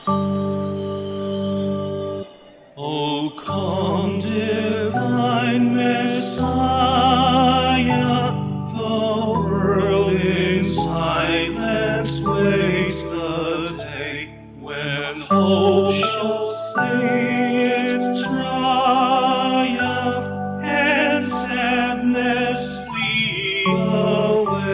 O come, divine Messiah, the world in silence waits the day when hope shall sing its triumph and sadness flee away.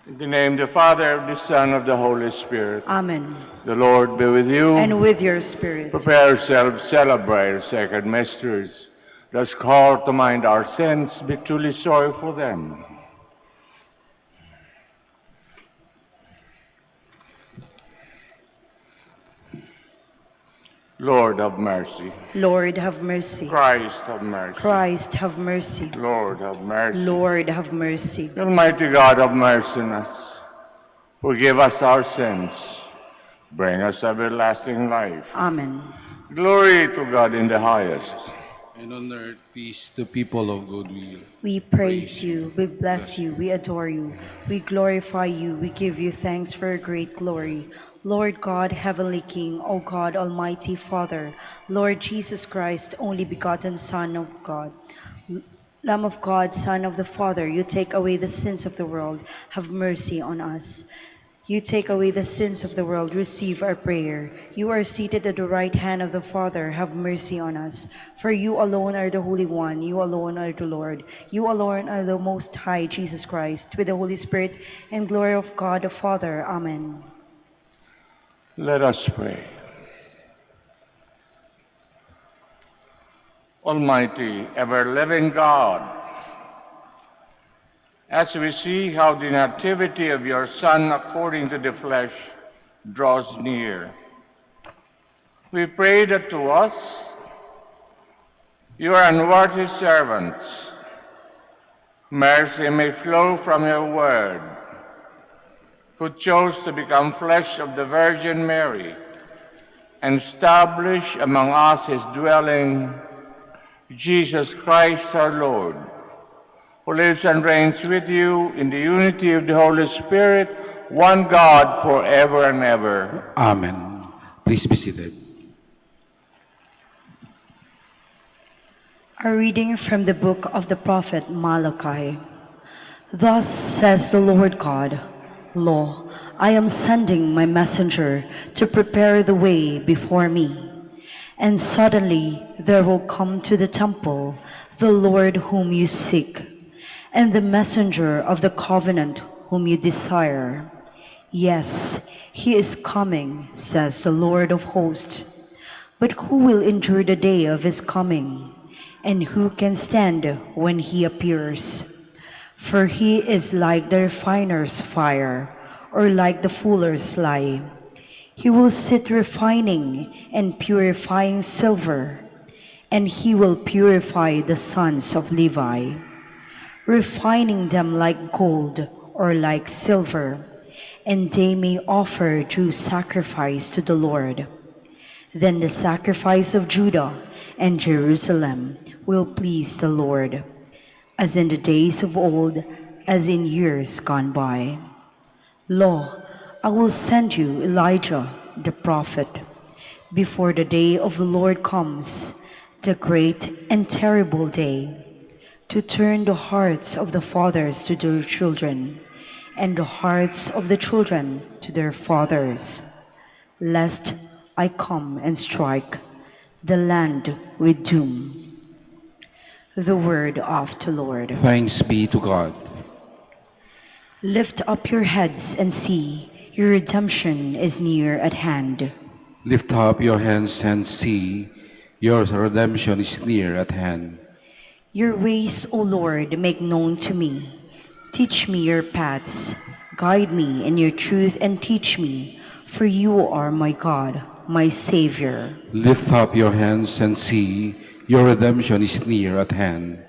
In the name of the Father, of the Son, of the Holy Spirit. Amen. The Lord be with you. And with your spirit. Prepare yourselves, celebrate the sacred mysteries. Let us call to mind our sins, be truly sorry for them. Lord, have mercy. Lord, have mercy. Christ, have mercy. Christ, have mercy. Lord, have mercy. Lord, have mercy. Almighty God, have mercy on us. Forgive us our sins. Bring us everlasting life. Amen. Glory to God in the highest. And on earth, peace to people of good will. We praise you, we bless you, we adore you, we glorify you, we give you thanks for your great glory. Lord God, Heavenly King, O God, Almighty Father, Lord Jesus Christ, only begotten Son of God, Lamb of God, Son of the Father, you take away the sins of the world, have mercy on us. You take away the sins of the world, receive our prayer. You are seated at the right hand of the Father, have mercy on us. For you alone are the Holy One, you alone are the Lord. You alone are the Most High, Jesus Christ, with the Holy Spirit and glory of God the Father. Amen. Let us pray. Almighty, ever-living God, as we see how the nativity of your Son according to the flesh draws near, we pray that to us, your unworthy servants, mercy may flow from your word, who chose to become flesh of the Virgin Mary, and establish among us his dwelling, Jesus Christ our Lord, who lives and reigns with you in the unity of the Holy Spirit, one God, forever and ever. Amen. Please be seated. A reading from the book of the prophet Malachi. Thus says the Lord God, Lo, I am sending my messenger to prepare the way before me. And suddenly there will come to the temple the Lord whom you seek, and the messenger of the covenant whom you desire. Yes, he is coming, says the Lord of hosts. But who will endure the day of his coming? And who can stand when he appears? For he is like the refiner's fire, or like the fuller's lye. He will sit refining and purifying silver, and he will purify the sons of Levi, refining them like gold or like silver, and they may offer due sacrifice to the Lord. Then the sacrifice of Judah and Jerusalem will please the Lord, as in the days of old, as in years gone by. Lo, I will send you Elijah the prophet before the day of the Lord comes, the great and terrible day, to turn the hearts of the fathers to their children, and the hearts of the children to their fathers, lest I come and strike the land with doom. The word of the Lord. Thanks be to God. Lift up your heads and see, your redemption is near at hand. Lift up your hands and see, your redemption is near at hand. Your ways, O Lord, make known to me. Teach me your paths. Guide me in your truth and teach me, for you are my God, my Savior. Lift up your hands and see, your redemption is near at hand.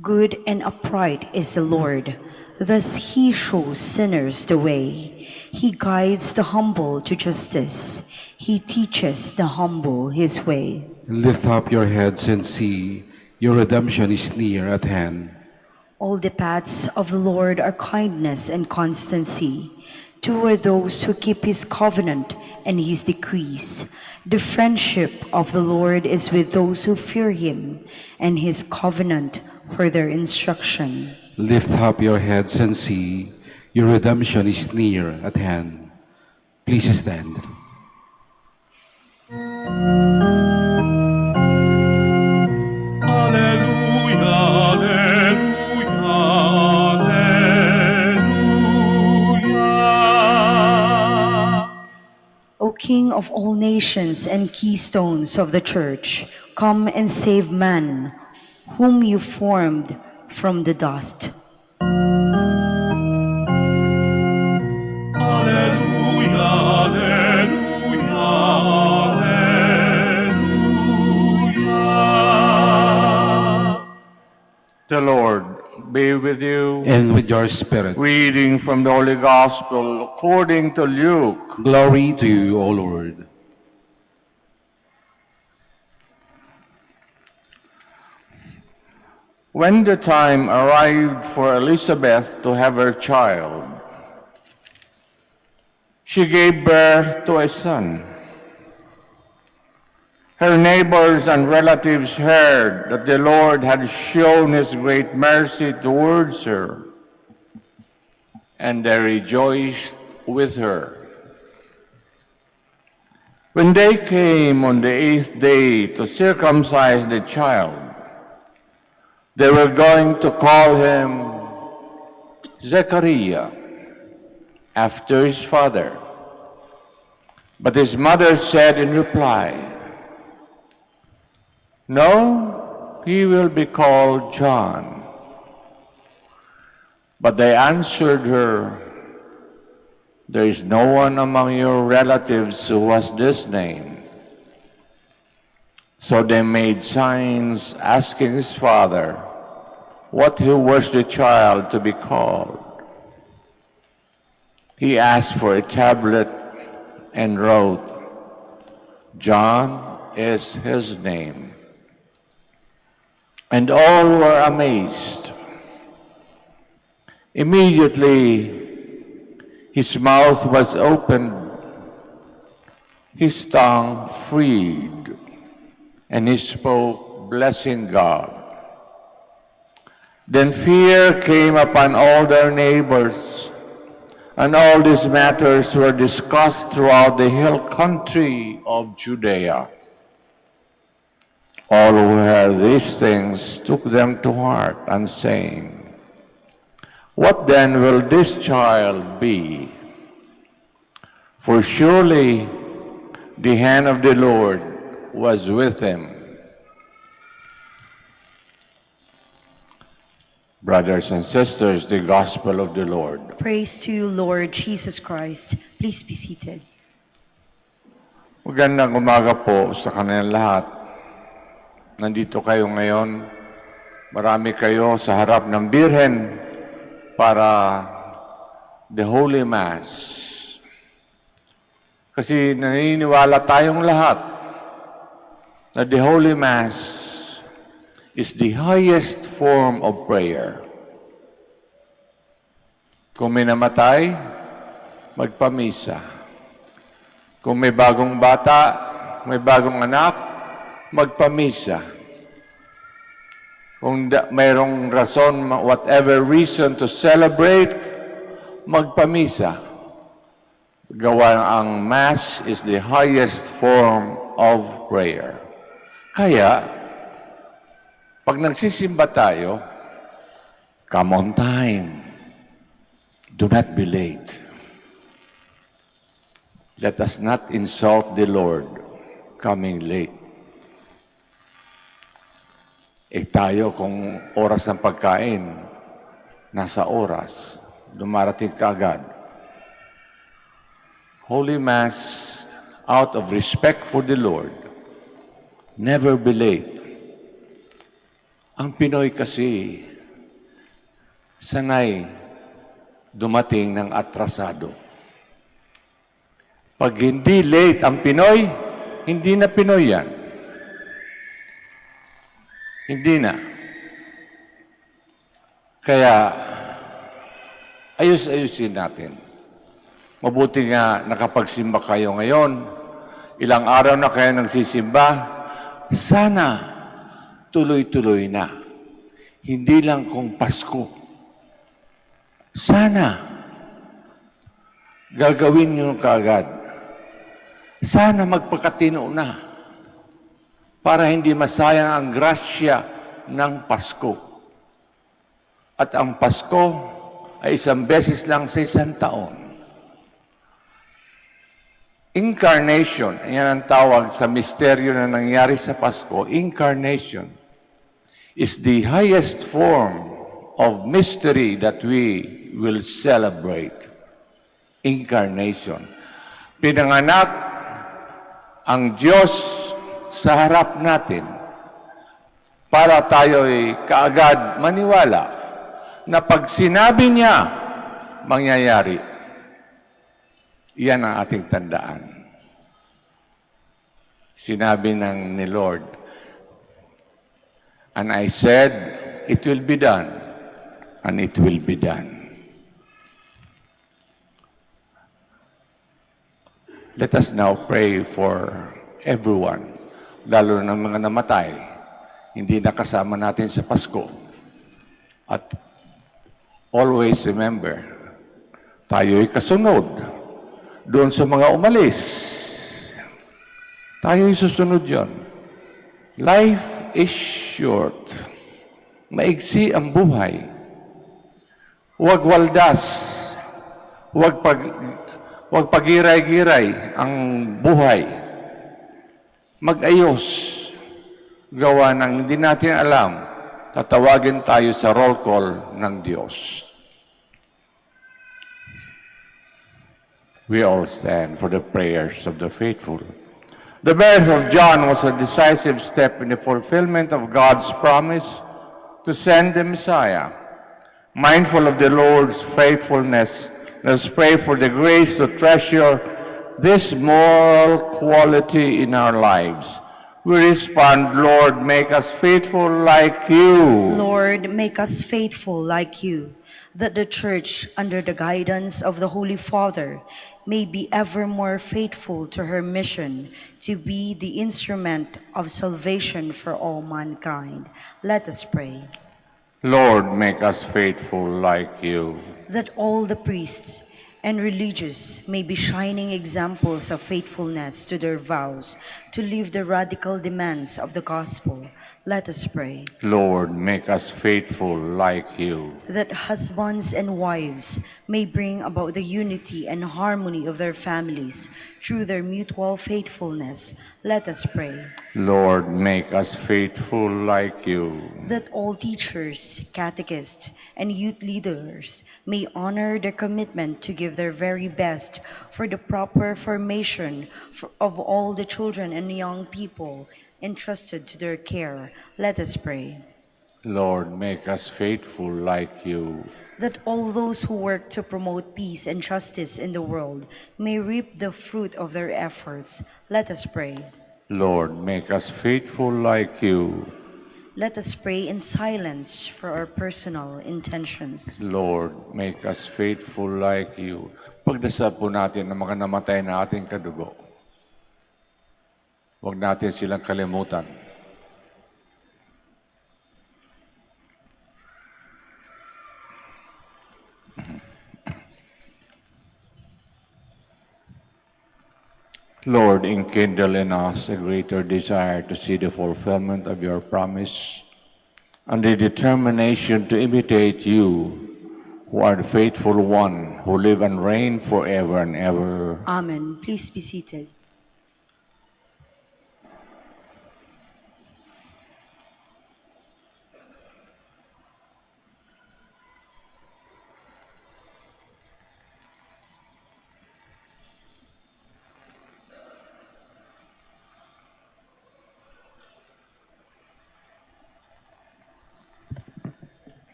Good and upright is the Lord. Thus he shows sinners the way. He guides the humble to justice. He teaches the humble his way. Lift up your heads and see, Your redemption is near at hand. All the paths of the Lord are kindness and constancy. Toward those who keep his covenant and his decrees. The friendship of the Lord is with those who fear him, and his covenant for their instruction. Lift up your heads and see, your redemption is near at hand. Please stand. Alleluia, alleluia, alleluia. O King of all nations and keystones of the Church, come and save man, whom you formed from the dust. Alleluia, alleluia, alleluia. The Lord be with you. And with your spirit. Reading from the Holy Gospel according to Luke. Glory to you, O Lord. When the time arrived for Elizabeth to have her child, she gave birth to a son. Her neighbors and relatives heard that the Lord had shown his great mercy towards her, and they rejoiced with her. When they came on the 8th day to circumcise the child, they were going to call him Zechariah, after his father. But his mother said in reply, "No, he will be called John." But they answered her, "There is no one among your relatives who has this name." So they made signs asking his father what he wished the child to be called. He asked for a tablet and wrote, "John is his name." And all were amazed. Immediately, his mouth was opened, his tongue freed, and he spoke, blessing God. Then fear came upon all their neighbors, and all these matters were discussed throughout the hill country of Judea. All who heard these things took them to heart, and saying, "What then will this child be? For surely the hand of the Lord was with him." Brothers and sisters, the Gospel of the Lord. Praise to you, Lord Jesus Christ. Please be seated. Magandang umaga po sa kanilang lahat. Nandito kayo ngayon. Marami kayo sa harap ng Birhen para the Holy Mass. Kasi naniniwala tayong lahat na the Holy Mass is the highest form of prayer. Kung may namatay, magpamisa. Kung may bagong bata, may bagong anak, magpamisa. Kung mayroong rason, whatever reason to celebrate, magpamisa. Gawa ang Mass is the highest form of prayer. Kaya, pag nagsisimba tayo, come on time. Do not be late. Let us not insult the Lord coming late. Tayo kung oras ng pagkain, nasa oras, dumarating ka agad. Holy Mass, out of respect for the Lord, never be late. Ang Pinoy kasi, sanay dumating ng atrasado. Pag hindi late ang Pinoy, hindi na Pinoy yan. Hindi na. Kaya, ayus-ayusin natin. Mabuti nga nakapagsimba kayo ngayon. Ilang araw na kayo nagsisimba. Sana tuloy-tuloy na. Hindi lang kung Pasko. Sana gagawin nyo kaagad. Sana magpakatino na para hindi masayang ang grasya ng Pasko. At ang Pasko ay isang beses lang sa isang taon. Incarnation, yan ang tawag sa misteryo na nangyari sa Pasko. Incarnation is the highest form of mystery that we will celebrate. Incarnation. Pinanganak ang Diyos sa harap natin para tayo'y kaagad maniwala na pag sinabi niya, mangyayari. Iyan ang ating tandaan. Sinabi ni Lord, and I said, it will be done, and it will be done. Let us now pray for everyone, lalo na mga namatay, hindi nakasama natin sa Pasko. At always remember, tayo'y kasunod doon sa mga umalis. Tayo'y susunod yon. Life is short. Maigsi ang buhay. Huwag waldas. Huwag pagiray-giray ang buhay. Mag-ayos. Gawa ng hindi natin alam. Tatawagin tayo sa roll call ng Diyos. We all stand for the prayers of the faithful. The birth of John was a decisive step in the fulfillment of God's promise to send the Messiah. Mindful of the Lord's faithfulness, let's pray for the grace to treasure this moral quality in our lives. We respond, Lord, make us faithful like you. Lord, make us faithful like you, that the Church, under the guidance of the Holy Father, may be ever more faithful to her mission to be the instrument of salvation for all mankind. Let us pray. Lord, make us faithful like you. That all the priests and religious may be shining examples of faithfulness to their vows to live the radical demands of the gospel. Let us pray. Lord, make us faithful like you. That husbands and wives may bring about the unity and harmony of their families through their mutual faithfulness. Let us pray. Lord, make us faithful like you. That all teachers, catechists, and youth leaders may honor their commitment to give their very best for the proper formation of all the children and young people entrusted to their care. Let us pray. Lord, make us faithful like you. That all those who work to promote peace and justice in the world may reap the fruit of their efforts. Let us pray. Lord, make us faithful like you. Let us pray in silence for our personal intentions. Lord, make us faithful like you. Pagdasal po natin ang mga namatay na ating kadugo. Huwag natin silang kalimutan. Lord, enkindle in us a greater desire to see the fulfillment of your promise and the determination to imitate you, who are the faithful one, who live and reign forever and ever. Amen. Please be seated.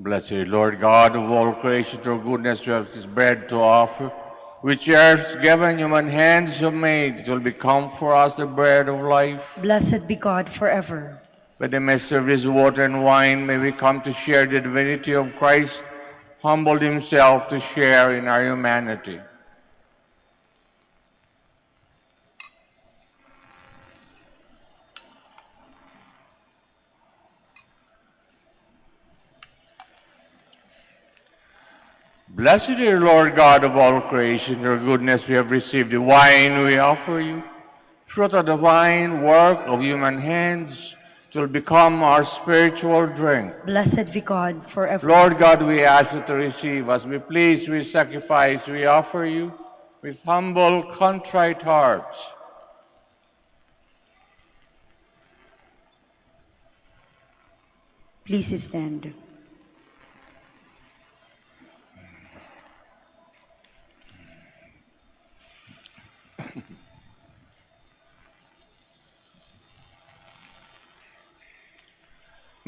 Blessed Lord God of all creation, through goodness you have this bread to offer. which earth's given human hands have made, it will become for us the bread of life. Blessed be God forever. By the mystery of this water and wine, may we come to share the divinity of Christ, humbled himself to share in our humanity. Blessed are you, Lord God of all creation, your goodness we have received. The wine we offer you, fruit of the divine work of human hands, it will become our spiritual drink. Blessed be God forever. Lord God, we ask you to receive us. Be pleased with sacrifice we offer you with humble, contrite hearts. Please stand.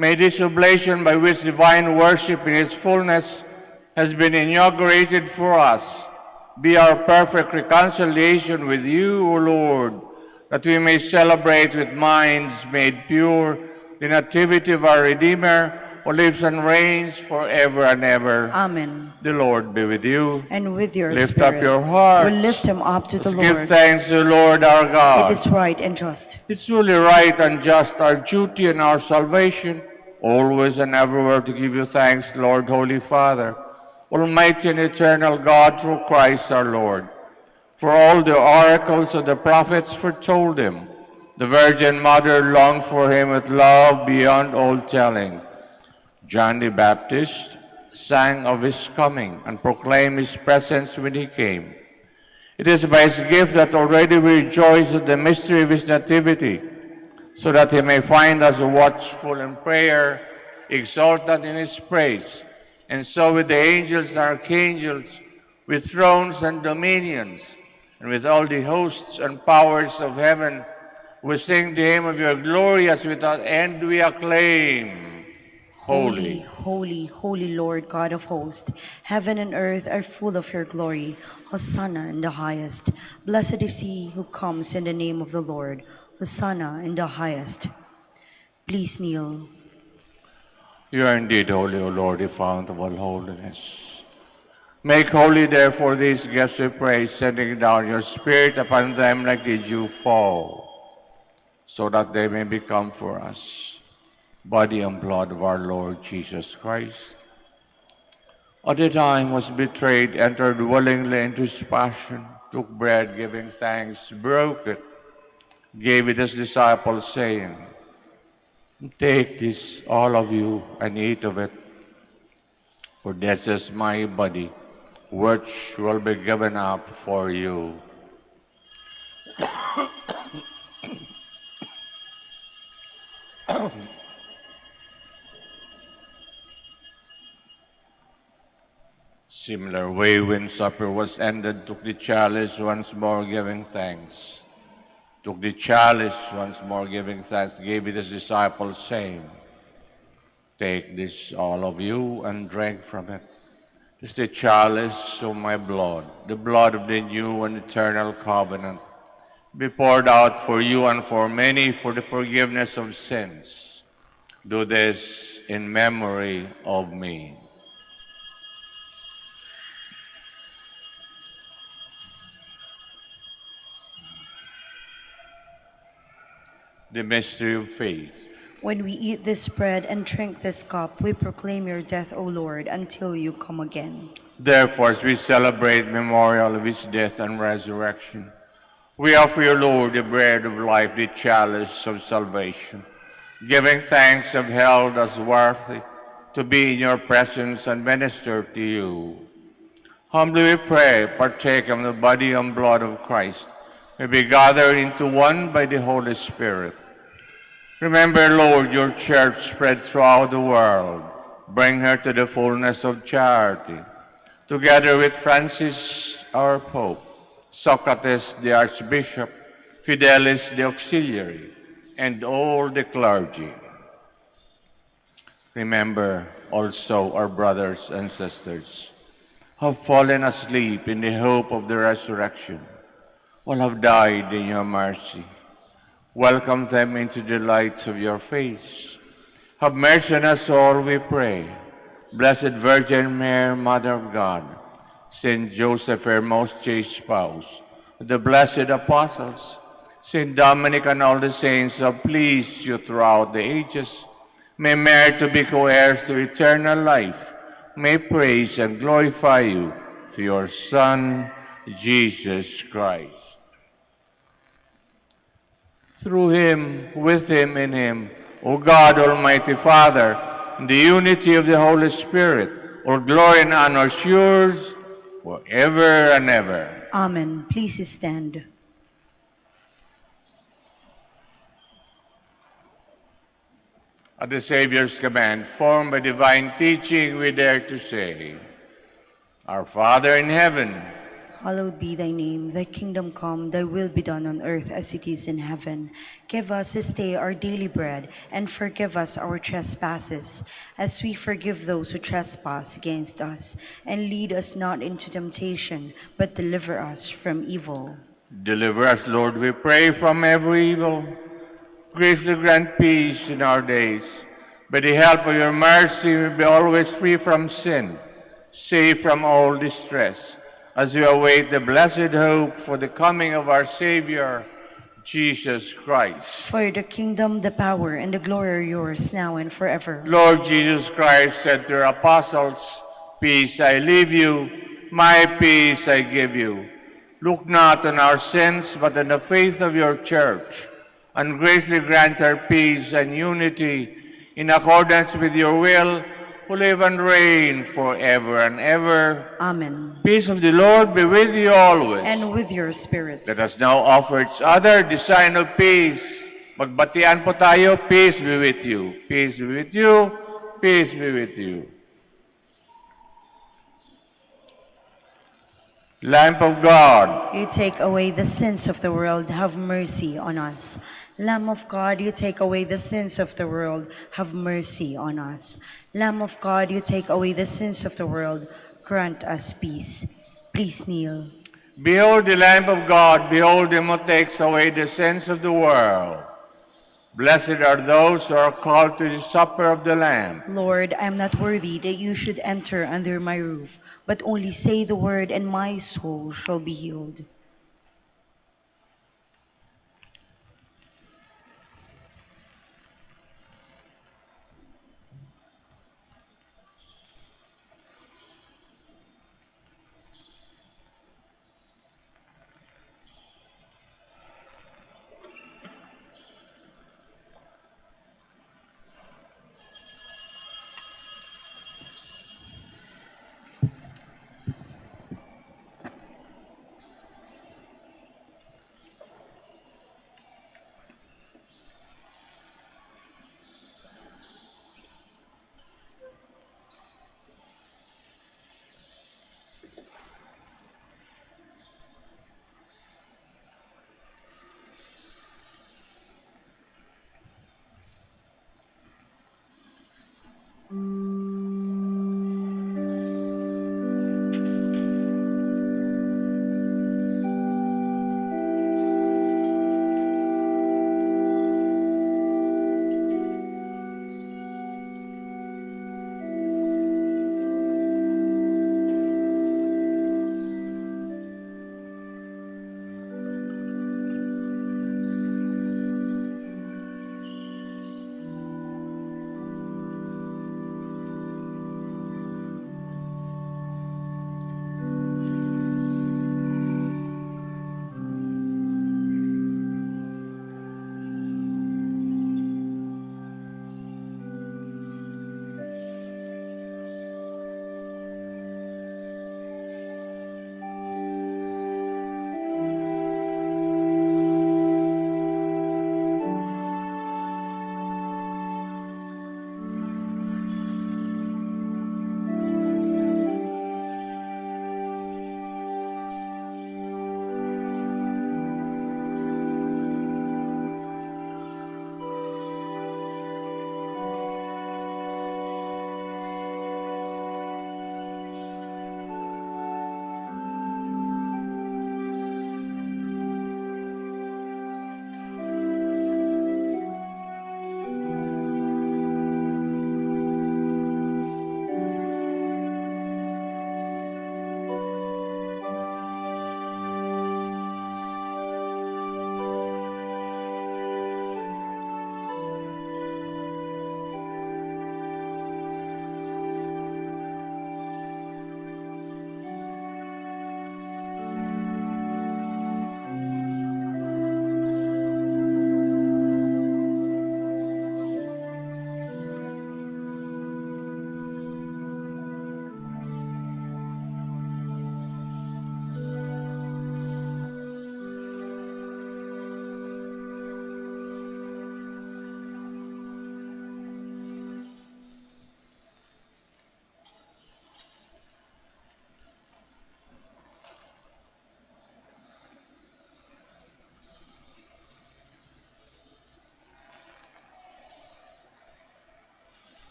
May this oblation by which divine worship in its fullness has been inaugurated for us be our perfect reconciliation with you, O Lord, that we may celebrate with minds made pure the nativity of our Redeemer, who lives and reigns forever and ever. Amen. The Lord be with you. And with your Lift spirit. up your hearts. We lift him up to the Let's Lord. give thanks to the Lord our God. It is right and just. It's truly right and just, our duty and our salvation, always and everywhere to give you thanks, Lord, Holy Father, Almighty and eternal God, through Christ our Lord. For all the oracles of the prophets foretold him. The Virgin Mother longed for him with love beyond all telling. John the Baptist sang of his coming and proclaimed his presence when he came. It is by his gift that already we rejoice at the mystery of his nativity, so that he may find us watchful in prayer, exalted in his praise, and so with the angels and archangels, with thrones and dominions, and with all the hosts and powers of heaven, we sing the hymn of your glory as without end we acclaim. Holy, holy, holy Lord God of hosts, heaven and earth are full of your glory. Hosanna in the highest. Blessed is he who comes in the name of the Lord. Hosanna in the highest. Please kneel. You are indeed holy, O Lord, the fount of all holiness. Make holy, therefore, these gifts, we pray, sending down your Spirit upon them like the dew fall, so that they may become for us body and blood of our Lord Jesus Christ. At the time he was betrayed, entered willingly into his passion, took bread, giving thanks, broke it, gave it his disciples, saying, "Take this, all of you, and eat of it, for this is my body, which will be given up for you." Similar way, when supper was ended, took the chalice, once more giving thanks. Took the chalice, once more giving thanks, gave it his disciples, saying, "Take this, all of you, and drink from it. This is the chalice of my blood, the blood of the new and eternal covenant, be poured out for you and for many for the forgiveness of sins. Do this in memory of me." The mystery of faith. When we eat this bread and drink this cup, we proclaim your death, O Lord, until you come again. Therefore, as we celebrate memorial of his death and resurrection, we offer you, Lord, the bread of life, the chalice of salvation, giving thanks have held us worthy to be in your presence and minister to you. Humbly we pray, partake of the body and blood of Christ, may be gathered into one by the Holy Spirit. Remember, Lord, your church spread throughout the world. Bring her to the fullness of charity. Together with Francis, our Pope, Socrates, the Archbishop, Fidelis, the Auxiliary, and all the clergy. Remember also our brothers and sisters have fallen asleep in the hope of the resurrection. All have died in your mercy. Welcome them into the light of your face. Have mercy on us all, we pray. Blessed Virgin Mary, Mother of God, Saint Joseph, her most chaste spouse, the blessed apostles, Saint Dominic and all the saints have pleased you throughout the ages, may merit to be co-heirs to eternal life, may praise and glorify you through your Son, Jesus Christ. Through him, with him, in him, O God, Almighty Father, in the unity of the Holy Spirit, all glory and honor is yours forever and ever. Amen. Please stand. At the Savior's command, formed by divine teaching, we dare to say, Our Father in heaven, Hallowed be thy name, thy kingdom come, thy will be done on earth as it is in heaven. Give us this day our daily bread, and forgive us our trespasses, as we forgive those who trespass against us. And lead us not into temptation, but deliver us from evil. deliver us, Lord, we pray, from every evil. Graciously grant peace in our days. By the help of your mercy, we be always free from sin, safe from all distress, as we await the blessed hope for the coming of our Savior, Jesus Christ. For the kingdom, the power, and the glory are yours, now and forever. Lord Jesus Christ said to your apostles, Peace I leave you, my peace I give you. Look not on our sins, but on the faith of your church, and graciously grant her peace and unity in accordance with your will, who live and reign forever and ever. Amen. Peace of the Lord be with you always. And with your spirit. Let us now offer each other the sign of peace. Magbatian po tayo, peace be with you. Peace be with you. Peace be with you. Lamp of God, You take away the sins of the world, have mercy on us. Lamb of God, you take away the sins of the world, have mercy on us. Lamb of God, you take away the sins of the world, grant us peace. Please kneel. behold the Lamp of God, behold him who takes away the sins of the world. Blessed are those who are called to the supper of the Lamb. Lord, I am not worthy that you should enter under my roof, but only say the word and my soul shall be healed.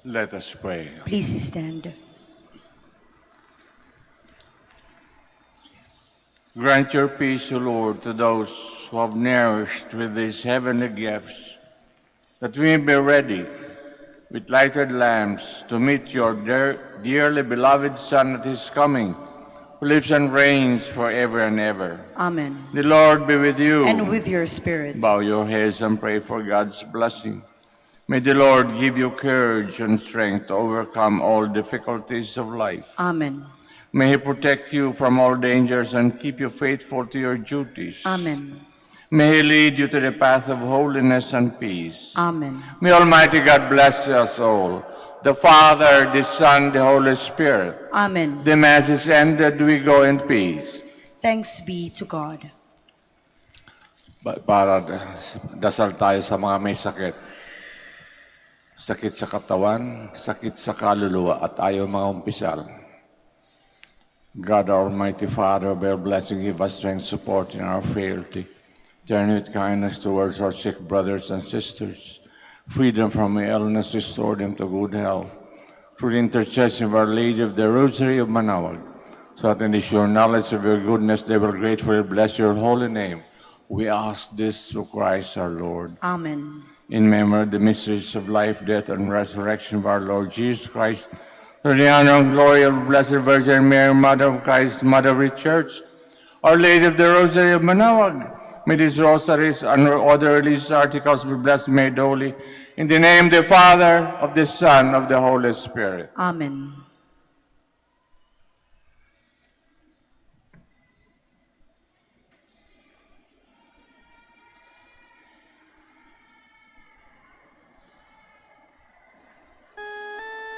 Let us pray. Please stand. Grant your peace, O Lord, to those who have nourished with these heavenly gifts, that we may be ready with lighted lamps to meet your dearly beloved Son at his coming, who lives and reigns forever and ever. Amen. The Lord be with you. And with your spirit. Bow your heads and pray for God's blessing. May the Lord give you courage and strength to overcome all difficulties of life. Amen. May he protect you from all dangers and keep you faithful to your duties. Amen. May he lead you to the path of holiness and peace. Amen. May Almighty God bless us all, the Father, the Son, the Holy Spirit. Amen. The Mass is ended. We go in peace. Thanks be to God. Para dasal tayo sa mga may sakit. Sakit sa katawan, sakit sa kaluluwa, at ayaw mga umpisal. God, Almighty Father, by your blessing, give us strength, support in our frailty. Turn with kindness towards our sick brothers and sisters. Free them from illness, restore them to good health. Through the intercession of Our Lady of the Rosary of Manaoag, so that in the sure knowledge of your goodness they will gratefully bless your holy name. We ask this through Christ our Lord. Amen. In memory of the mysteries of life, death, and resurrection of our Lord Jesus Christ, through the honor and glory of the Blessed Virgin Mary, Mother of Christ, Mother of the Church, Our Lady of the Rosary of Manaoag, may these rosaries and other religious articles be blessed, made holy, in the name of the Father, of the Son, of the Holy Spirit. Amen. Beautiful